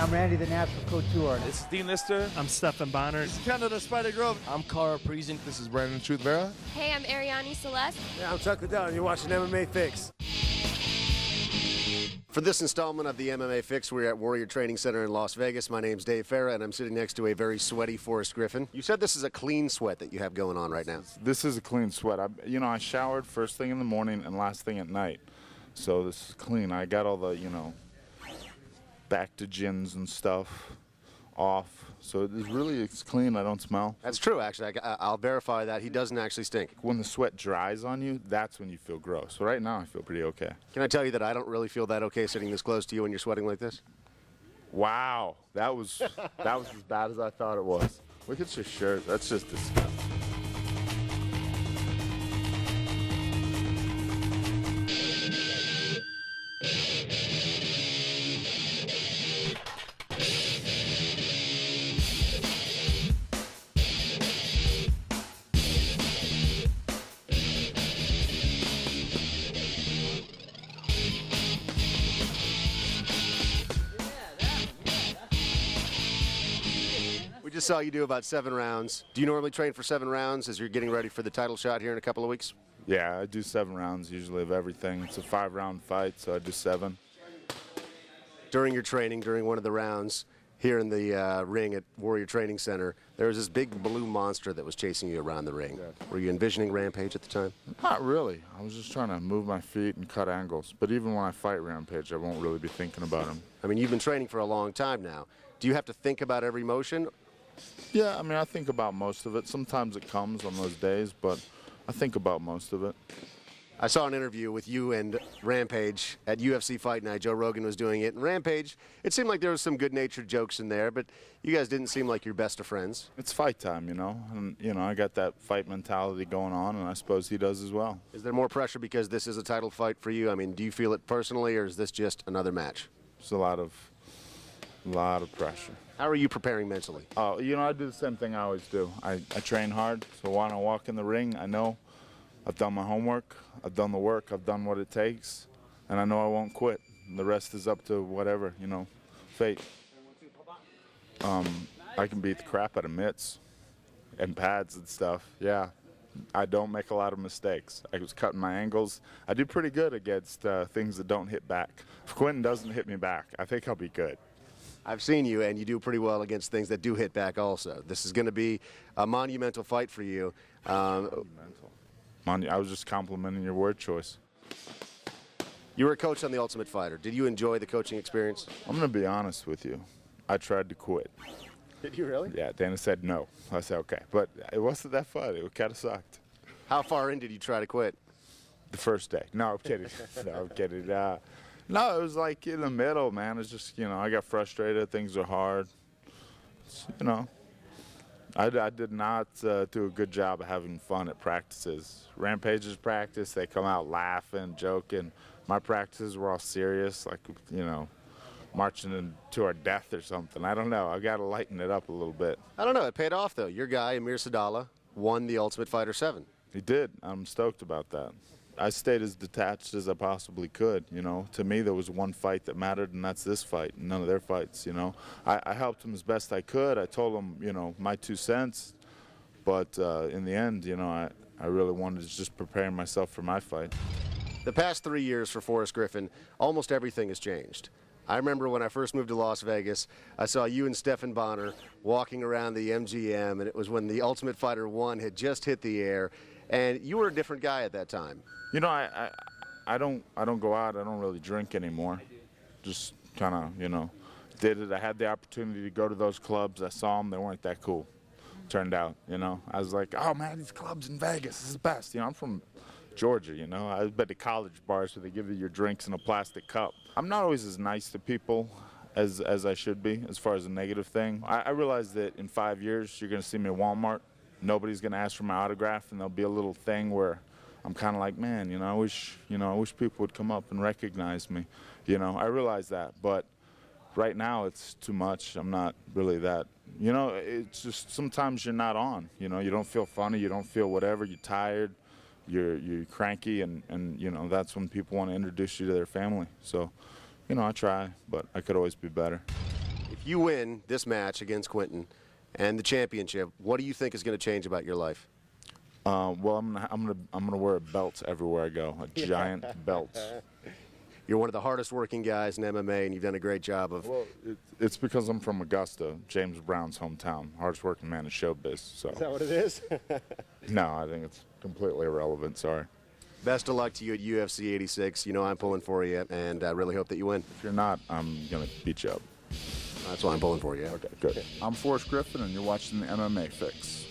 I'm Randy, the Natural Couture. This is Dean Lister. I'm Stefan Bonner. This is Canada Spider Grove. I'm Cara Precinct. This is Brandon Truth Vera. Hey, I'm Ariane Celeste. Yeah, I'm Chuck Liddell, and you're watching MMA Fix. For this installment of the MMA Fix, we're at Warrior Training Center in Las Vegas. My name's Dave Farra, and I'm sitting next to a very sweaty Forrest Griffin. You said this is a clean sweat that you have going on right now. This is a clean sweat. I showered first thing in the morning and last thing at night. So this is clean. I got all the, bactogens and stuff off. So it's clean. I don't smell. That's true, actually. I'll verify that. He doesn't actually stink. When the sweat dries on you, that's when you feel gross. So right now, I feel pretty okay. Can I tell you that I don't really feel that okay sitting this close to you when you're sweating like this? Wow. That was as bad as I thought it was. Look at your shirt. That's just disgusting. We just saw you do about 7 rounds. Do you normally train for 7 rounds as you're getting ready for the title shot here in a couple of weeks? Yeah, I do 7 rounds usually of everything. It's a 5-round fight, so I do 7. During your training, during one of the rounds here in the ring at Warrior Training Center, there was this big blue monster that was chasing you around the ring. Were you envisioning Rampage at the time? Not really. I was just trying to move my feet and cut angles. But even when I fight Rampage, I won't really be thinking about him. I mean, you've been training for a long time now. Do you have to think about every motion? Yeah, I mean, I think about most of it. Sometimes it comes on those days, but I think about most of it. I saw an interview with you and Rampage at UFC Fight Night. Joe Rogan was doing it. And Rampage, it seemed like there was some good-natured jokes in there, but you guys didn't seem like you're best of friends. It's fight time, And, I got that fight mentality going on, and I suppose he does as well. Is there more pressure because this is a title fight for you? I mean, do you feel it personally, or is this just another match? It's a lot of pressure. How are you preparing mentally? Oh, I do the same thing I always do. I train hard, so when I walk in the ring, I know I've done my homework, I've done the work, I've done what it takes, and I know I won't quit. The rest is up to whatever, fate. I can beat the crap out of mitts and pads and stuff, yeah. I don't make a lot of mistakes. I was cutting my angles. I do pretty good against things that don't hit back. If Quentin doesn't hit me back, I think I'll be good. I've seen you, and you do pretty well against things that do hit back also. This is going to be a monumental fight for you. Monumental. I was just complimenting your word choice. You were a coach on The Ultimate Fighter. Did you enjoy the coaching experience? I'm going to be honest with you. I tried to quit. Did you really? Yeah, Dana said no. I said, okay. But it wasn't that fun. It kind of sucked. How far in did you try to quit? The first day. No, I'm kidding. No, I'm kidding. No, it was like in the middle, man. It's just, I got frustrated. Things are hard. I did not do a good job of having fun at practices. Rampage's practice, they come out laughing, joking. My practices were all serious, like, marching into our death or something. I don't know. I got to lighten it up a little bit. I don't know. It paid off, though. Your guy, Amir Sadallah, won the Ultimate Fighter 7. He did. I'm stoked about that. I stayed as detached as I possibly could, To me, there was one fight that mattered, and that's this fight, none of their fights, I helped him as best I could. I told him, my 2 cents. But in the end, I really wanted to just prepare myself for my fight. The past 3 years for Forrest Griffin, almost everything has changed. I remember when I first moved to Las Vegas, I saw you and Stefan Bonner walking around the MGM, and it was when the Ultimate Fighter 1 had just hit the air, and you were a different guy at that time. I don't go out. I don't really drink anymore. Just kind of, did it. I had the opportunity to go to those clubs. I saw them. They weren't that cool. Turned out, I was like, oh, man, these clubs in Vegas is the best. I'm from Georgia, I've been to college bars where they give you your drinks in a plastic cup. I'm not always as nice to people as I should be as far as a negative thing. I realize that in 5 years you're going to see me at Walmart. Nobody's going to ask for my autograph, and there'll be a little thing where I'm kind of like, man, I wish people would come up and recognize me. I realize that, but right now it's too much. I'm not really that. It's just sometimes you're not on. You don't feel funny. You don't feel whatever. You're tired. You're cranky, and that's when people want to introduce you to their family. So, I try, but I could always be better. If you win this match against Quentin and the championship, what do you think is going to change about your life? Well, I'm gonna wear belts everywhere I go. A giant belt. You're one of the hardest working guys in MMA, and you've done a great job of. Well, it's because I'm from Augusta, James Brown's hometown. Hardest working man in showbiz. So. Is that what it is? No, I think it's completely irrelevant. Sorry. Best of luck to you at UFC 86. You know I'm pulling for you, and I really hope that you win. If you're not, I'm gonna beat you up. That's why I'm pulling for you. Okay, good. I'm Forrest Griffin, and you're watching the MMA Fix.